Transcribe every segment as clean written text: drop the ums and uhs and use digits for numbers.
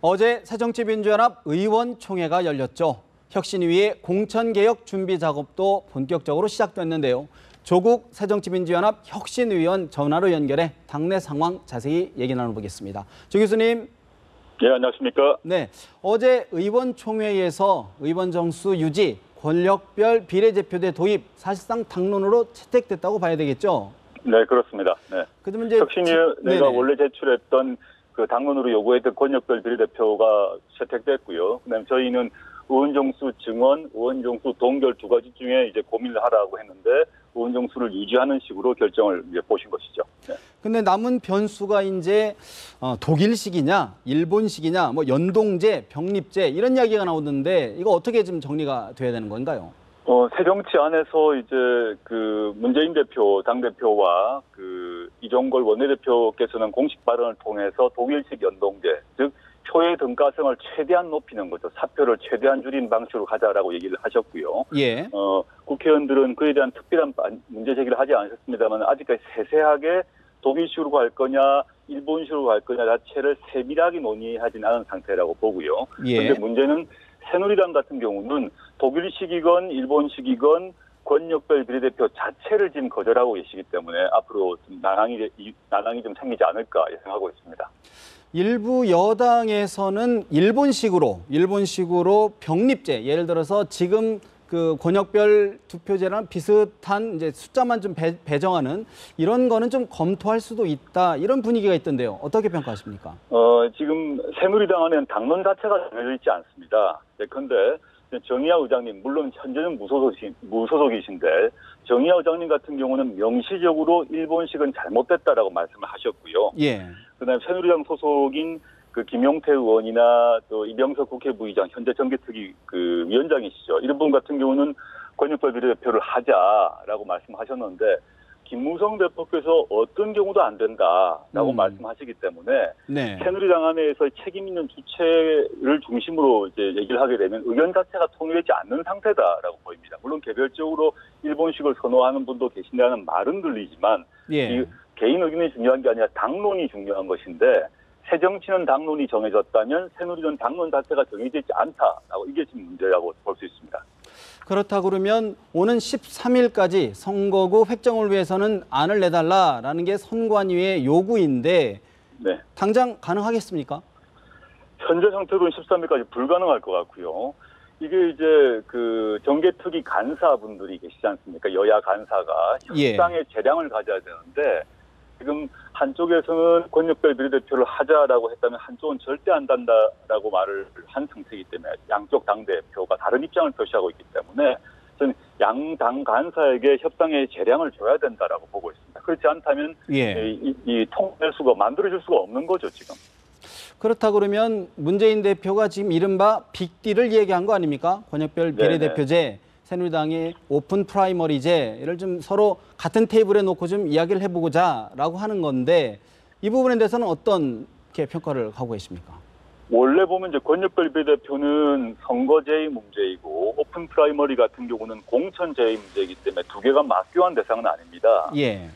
어제 새정치민주연합 의원총회가 열렸죠. 혁신위의 공천개혁 준비 작업도 본격적으로 시작됐는데요. 조국 새정치민주연합 혁신위원 전화로 연결해 당내 상황 자세히 얘기 나눠보겠습니다. 조 교수님. 네, 안녕하십니까. 네, 어제 의원총회에서 의원 정수 유지, 권력별 비례대표제 도입, 사실상 당론으로 채택됐다고 봐야 되겠죠? 네, 그렇습니다. 네. 그러면 이제 혁신위가 원래 제출했던 그 당론으로 요구했던 권력별 비례대표가 채택됐고요. 그다음에 저희는 의원 정수 증원, 의원 정수 동결 두 가지 중에 이제 고민을 하라고 했는데 의원 정수를 유지하는 식으로 결정을 이제 보신 것이죠. 네. 근데 남은 변수가 이제 독일식이냐, 일본식이냐, 뭐 연동제, 병립제 이런 이야기가 나오는데 이거 어떻게 좀 정리가 돼야 되는 건가요? 새정치 안에서 이제 그 문재인 대표, 당대표와 그 이종걸 원내대표께서는 공식 발언을 통해서 독일식 연동제, 즉 표의 등가성을 최대한 높이는 거죠. 사표를 최대한 줄인 방식으로 가자라고 얘기를 하셨고요. 예. 국회의원들은 그에 대한 특별한 문제 제기를 하지 않으셨습니다만 아직까지 세세하게 독일식으로 갈 거냐, 일본식으로 갈 거냐 자체를 세밀하게 논의하지는 않은 상태라고 보고요. 그런데 예. 문제는 새누리당 같은 경우는 독일식이건 일본식이건 권력별 비례대표 자체를 지금 거절하고 계시기 때문에 앞으로 좀 난항이 좀 생기지 않을까 예상하고 있습니다. 일부 여당에서는 일본식으로 병립제, 예를 들어서 지금 그 권역별 투표제랑 비슷한 이제 숫자만 좀 배정하는 이런 거는 좀 검토할 수도 있다, 이런 분위기가 있던데요. 어떻게 평가하십니까? 지금 새누리당 안에는 당론 자체가 정해져 있지 않습니다. 그런데 정의화 의장님, 물론 현재는 무소속이신데 정의화 의장님 같은 경우는 명시적으로 일본식은 잘못됐다라고 말씀을 하셨고요. 예. 그다음에 새누리당 소속인 그 김용태 의원이나 또 이병석 국회부의장, 현재 정개특위 그 위원장이시죠. 이런 분 같은 경우는 권역별 비례대표를 하자라고 말씀하셨는데 김무성 대표께서 어떤 경우도 안 된다라고 말씀하시기 때문에 네. 새누리당 안에서 책임 있는 주체를 중심으로 이제 얘기를 하게 되면 의견 자체가 통일되지 않는 상태다라고 보입니다. 물론 개별적으로 일본식을 선호하는 분도 계신다는 말은 들리지만 예. 이 개인 의견이 중요한 게 아니라 당론이 중요한 것인데 새정치는 당론이 정해졌다면 새누리는 당론 자체가 정해져 있지 않다라고, 이게 지금 문제라고 볼 수 있습니다. 그렇다 그러면 오는 13일까지 선거구 획정을 위해서는 안을 내달라라는 게 선관위의 요구인데 네. 당장 가능하겠습니까? 현재 상태로는 13일까지 불가능할 것 같고요. 이게 이제 그 정개특위 간사분들이 계시지 않습니까? 여야 간사가 협상의 재량을 가져야 되는데 지금 한쪽에서는 권역별 비례대표를 하자라고 했다면 한쪽은 절대 안 된다라고 말을 한 상태이기 때문에 양쪽 당대표가 다른 입장을 표시하고 있기 때문에 저는 양당 간사에게 협상의 재량을 줘야 된다라고 보고 있습니다. 그렇지 않다면 이 통일수가 만들어질 수가 없는 거죠, 지금. 그렇다 그러면 문재인 대표가 지금 이른바 빅딜을 얘기한 거 아닙니까? 권역별 비례대표제, 새누리당의 오픈 프라이머리제를 좀 서로 같은 테이블에 놓고 좀 이야기를 해보자라고 하는 건데 이 부분에 대해서는 어떻게 평가를 하고 계십니까? 원래 보면 이제 권역별 비례대표는 선거제의 문제이고 오픈 프라이머리 같은 경우는 공천제의 문제이기 때문에 두 개가 맞교환 대상은 아닙니다. 예.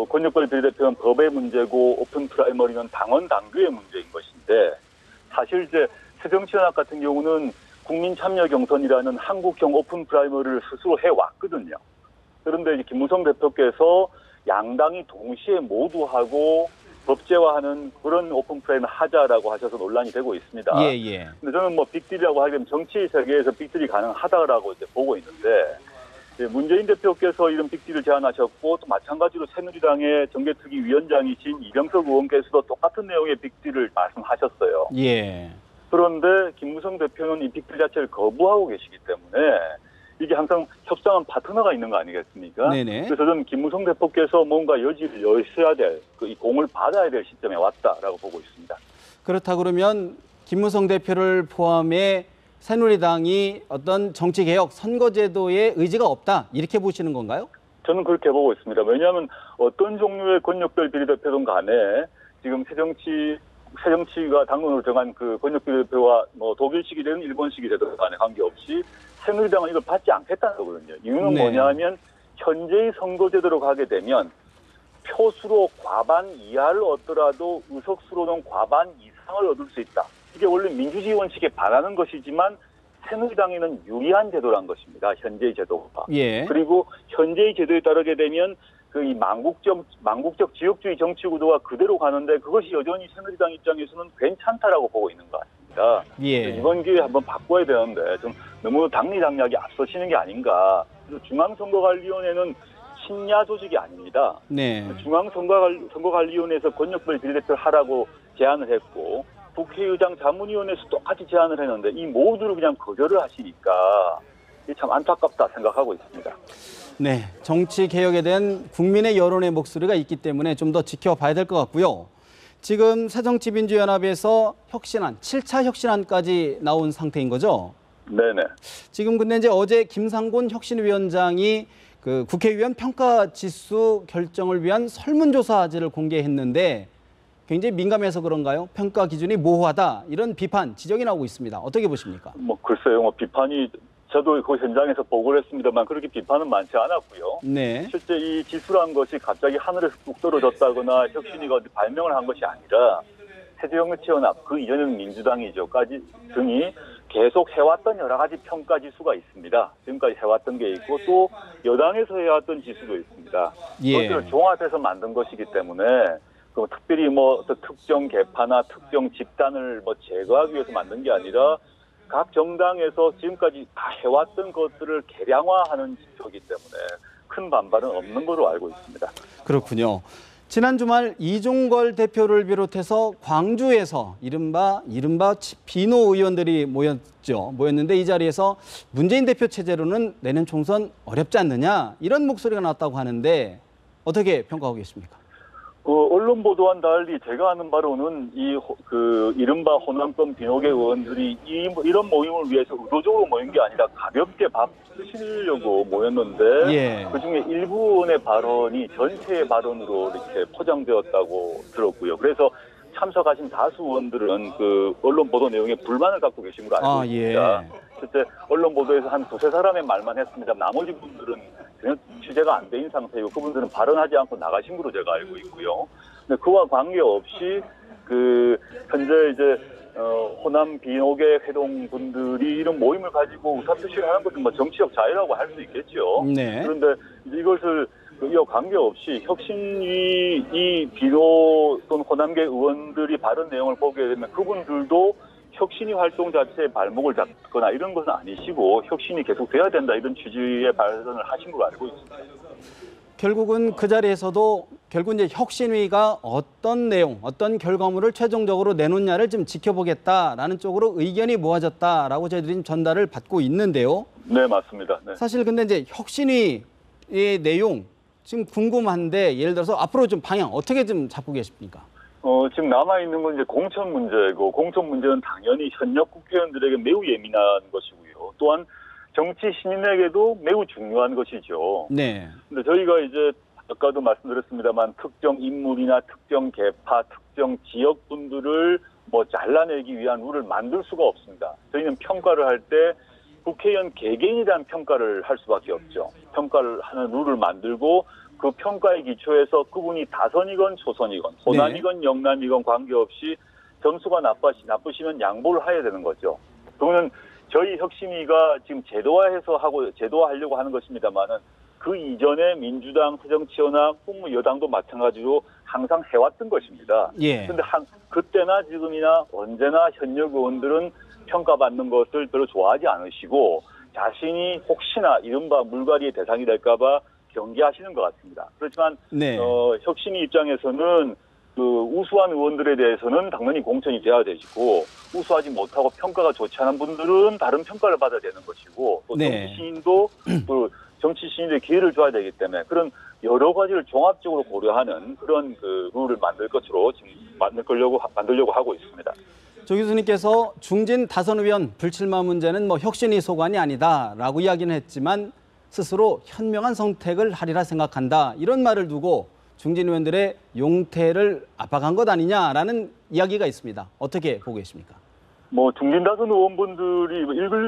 권역별 비례대표는 법의 문제고 오픈 프라이머리는 당원 당규의 문제인 것인데 사실 이제 새정치연합 같은 경우는 국민참여경선이라는 한국형 오픈 프라이머리를 스스로 해왔거든요. 그런데 이제 김무성 대표께서 양당이 동시에 모두 하고 법제화하는 그런 오픈 프라이머리 하자라고 하셔서 논란이 되고 있습니다. 예. 근데 저는 뭐 빅딜이라고 하게 되면 정치 세계에서 빅딜이 가능하다라고 이제 보고 있는데 문재인 대표께서 이런 빅딜을 제안하셨고 또 마찬가지로 새누리당의 정개특위 위원장이신 이병석 의원께서도 똑같은 내용의 빅딜을 말씀하셨어요. 예. 그런데 김무성 대표는 이 빅딜 자체를 거부하고 계시기 때문에 이게 항상 협상한 파트너가 있는 거 아니겠습니까? 네네. 그래서 저는 김무성 대표께서 뭔가 여지를 여셔야 될, 이 공을 받아야 될 시점에 왔다라고 보고 있습니다. 그렇다 그러면 김무성 대표를 포함해 새누리당이 어떤 정치개혁, 선거제도에 의지가 없다, 이렇게 보시는 건가요? 저는 그렇게 보고 있습니다. 왜냐하면 어떤 종류의 권역별 비례대표든 간에 지금 새정치가 당론으로 정한 그 권역별 대표와 뭐 독일식이 되든 일본식이 되든 간에 관계없이 새누리당은 이걸 받지 않겠다는 거거든요. 이유는 뭐냐면 현재의 선거제도로 가게 되면 표수로 과반 이하를 얻더라도 의석수로는 과반 이상을 얻을 수 있다. 이게 원래 민주주의 원칙에 반하는 것이지만 새누리당에는 유리한 제도란 것입니다. 현재의 제도가. 예. 그리고 현재의 제도에 따르게 되면 그 이 망국적 지역주의 정치 구도가 그대로 가는데 그것이 여전히 새누리당 입장에서는 괜찮다라고 보고 있는 것 같습니다. 예. 이번 기회에 한번 바꿔야 되는데 좀 너무 당리당략이 앞서시는 게 아닌가. 그리고 중앙선거관리위원회는 친야 조직이 아닙니다. 네. 중앙선거관리위원회에서 권역별 비례대표를 하라고 제안을 했고 국회의장 자문위원회에서 똑같이 제안을 했는데 이 모두를 그냥 거절을 하시니까 이게 참 안타깝다 생각하고 있습니다. 네, 정치 개혁에 대한 국민의 여론의 목소리가 있기 때문에 좀 더 지켜봐야 될 것 같고요. 지금 새정치민주연합에서 혁신안, 7차 혁신안까지 나온 상태인 거죠? 네네. 지금 근데 이제 어제 김상곤 혁신위원장이 그 국회의원 평가 지수 결정을 위한 설문조사지를 공개했는데 굉장히 민감해서 그런가요? 평가 기준이 모호하다 이런 비판, 지적이 나오고 있습니다. 어떻게 보십니까? 글쎄요. 비판이 저도 그 현장에서 보고를 했습니다만 그렇게 비판은 많지 않았고요. 네. 실제 이 지수란 것이 갑자기 하늘에서 뚝 떨어졌다거나 혁신위가 어디 발명을 한 것이 아니라 새정치연합, 그 이전에는 민주당이죠까지 등이 계속 해왔던 여러 가지 평가 지수가 있습니다. 지금까지 해왔던 게 있고 또 여당에서 해왔던 지수도 있습니다. 예. 그것들을 종합해서 만든 것이기 때문에 특별히 특정 계파나 특정 집단을 제거하기 위해서 만든 게 아니라 각 정당에서 지금까지 다 해왔던 것들을 개량화하는 지표이기 때문에 큰 반발은 없는 걸로 알고 있습니다. 그렇군요. 지난 주말 이종걸 대표를 비롯해서 광주에서 이른바 비노 의원들이 모였는데 이 자리에서 문재인 대표 체제로는 내년 총선 어렵지 않느냐 이런 목소리가 나왔다고 하는데 어떻게 평가하고 계십니까? 언론 보도와는 달리 제가 아는 바로는 이른바 호남권 비노계 의원들이 이런 모임을 위해서 의도적으로 모인 게 아니라 가볍게 밥 드시려고 모였는데 예. 그중에 일부 의원의 발언이 전체의 발언으로 이렇게 포장되었다고 들었고요. 그래서 참석하신 다수 의원들은 그 언론 보도 내용에 불만을 갖고 계신 걸로 알고 있습니다. 예. 실제 언론 보도에서 한 두세 사람의 말만 했습니다. 나머지 분들은 전혀 취재가 안 된 상태이고 그분들은 발언하지 않고 나가신 걸로 제가 알고 있고요. 근데 그와 관계없이 현재 이제 호남 비노계 회동 분들이 이런 모임을 가지고 의사표시를 하는 것은 정치적 자유라고 할 수 있겠죠. 네. 그런데 이것을 이와 관계없이 혁신위 이 비노 또는 호남계 의원들이 발언 내용을 보게 되면 그분들도 혁신위 활동 자체에 발목을 잡거나 이런 것은 아니시고 혁신이 계속돼야 된다 이런 취지의 발언을 하신 걸로 알고 있습니다. 결국은 그 자리에서도 이제 혁신위가 어떤 내용, 어떤 결과물을 최종적으로 내놓냐를 좀 지켜보겠다라는 쪽으로 의견이 모아졌다라고 저희들이 전달을 받고 있는데요. 네, 맞습니다. 네. 사실 근데 이제 혁신위의 내용 지금 궁금한데 예를 들어서 앞으로 좀 방향 어떻게 좀 잡고 계십니까? 지금 남아있는 건 이제 공천 문제고, 공천 문제는 당연히 현역 국회의원들에게 매우 예민한 것이고요. 또한 정치 신인에게도 매우 중요한 것이죠. 네. 근데 저희가 이제 아까도 말씀드렸습니다만 특정 인물이나 특정 계파, 특정 지역 분들을 잘라내기 위한 룰을 만들 수가 없습니다. 저희는 평가를 할 때 국회의원 개개인에 대한 평가를 할 수밖에 없죠. 평가를 하는 룰을 만들고 그 평가에 기초해서 그분이 다선이건 초선이건 호남이건 영남이건 관계없이 점수가 나쁘시면 양보를 해야 되는 거죠. 그거는 저희 혁신위가 지금 제도화하려고 하는 것입니다만은 그 이전에 민주당, 새정치연합, 여당도 마찬가지로 항상 해왔던 것입니다. 예. 그런데 그때나 지금이나 언제나 현역 의원들은 평가받는 것을 별로 좋아하지 않으시고 자신이 혹시나 이른바 물갈이의 대상이 될까봐 경계하시는 것 같습니다. 그렇지만 네. 혁신위 입장에서는 우수한 의원들에 대해서는 당연히 공천이 돼야 되시고 우수하지 못하고 평가가 좋지 않은 분들은 다른 평가를 받아야 되는 것이고 또 네. 정치 시인들의 기회를 줘야 되기 때문에 그런 여러 가지를 종합적으로 고려하는 그런 룰을 만들려고 하고 있습니다. 조 교수님께서 중진 다선 의원 불출마 문제는 혁신위 소관이 아니다라고 이야기는 했지만 스스로 현명한 선택을 하리라 생각한다. 이런 말을 두고 중진 의원들의 용퇴를 압박한 것 아니냐라는 이야기가 있습니다. 어떻게 보고 계십니까? 중진 다선 의원분들이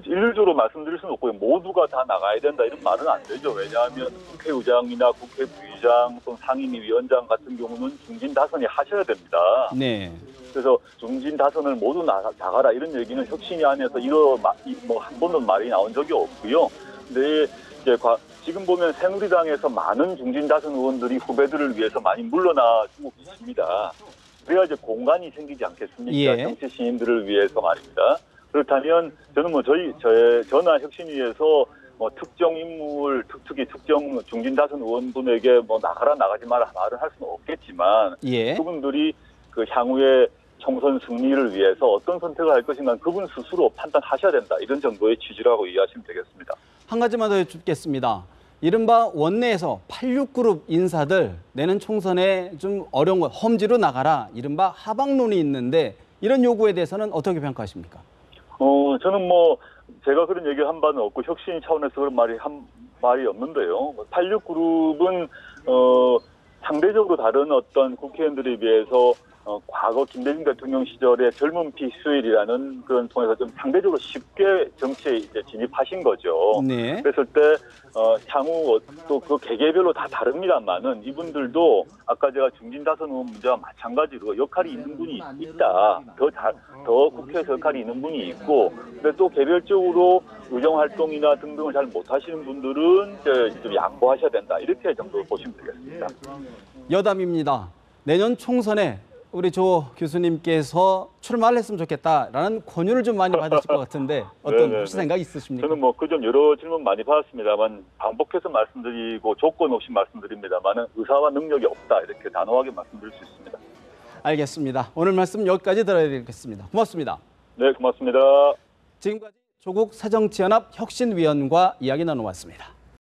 일률적으로 말씀드릴 수는 없고요. 모두가 다 나가야 된다 이런 말은 안 되죠. 왜냐하면 국회의장이나 국회 부의장 또는 상임위 위원장 같은 경우는 중진 다선이 하셔야 됩니다. 네. 그래서 중진 다선을 모두 나가라 이런 얘기는 혁신위 안에서 한 번도 말이 나온 적이 없고요. 근데 이제 지금 보면 새누리당에서 많은 중진 다선 의원들이 후배들을 위해서 많이 물러나주고 있습니다. 그래야 이제 공간이 생기지 않겠습니까? 예. 정치 시인들을 위해서 말입니다. 그렇다면 저는 저나 혁신위에서 특정 인물, 특히 특정 중진 다선 의원분에게 나가라 나가지 마라 말을 할 수는 없겠지만 예. 그분들이 그 향후에 총선 승리를 위해서 어떤 선택을 할 것인가 그분 스스로 판단하셔야 된다. 이런 정도의 취지라고 이해하시면 되겠습니다. 한 가지만 더 여쭙겠습니다. 이른바 원내에서 86그룹 인사들 내년 총선에 좀 어려운 거 험지로 나가라. 이른바 하방론이 있는데 이런 요구에 대해서는 어떻게 평가하십니까? 저는 제가 그런 얘기를 한 바는 없고 혁신 차원에서 그런 말이 없는데요. 86그룹은 상대적으로 다른 어떤 국회의원들에 비해서 과거 김대중 대통령 시절에 젊은 피 수일이라는 그런 통해서 좀 상대적으로 쉽게 정치에 이제 진입하신 거죠. 네. 그랬을 때 향후 또 그 개개별로 다 다릅니다만은 이분들도 아까 제가 중진 다선 의원 문제와 마찬가지로 역할이 있는 분이 있다. 더 국회에서 역할이 있는 분이 있고, 근데 또 개별적으로 의정 활동이나 등등을 잘 못하시는 분들은 이제 좀 양보하셔야 된다. 이렇게 정도 보시면 되겠습니다. 여담입니다. 내년 총선에 우리 조 교수님께서 출마를 했으면 좋겠다라는 권유를 좀 많이 받으실 것 같은데 어떤 혹시 생각 있으십니까? 저는 그 점 여러 질문 많이 받았습니다만 반복해서 말씀드리고 조건 없이 말씀드립니다만 의사와 능력이 없다 이렇게 단호하게 말씀드릴 수 있습니다. 알겠습니다. 오늘 말씀 여기까지 들어야겠습니다. 고맙습니다. 네, 고맙습니다. 지금까지 조국 사정치연합 혁신위원과 이야기 나눠봤습니다.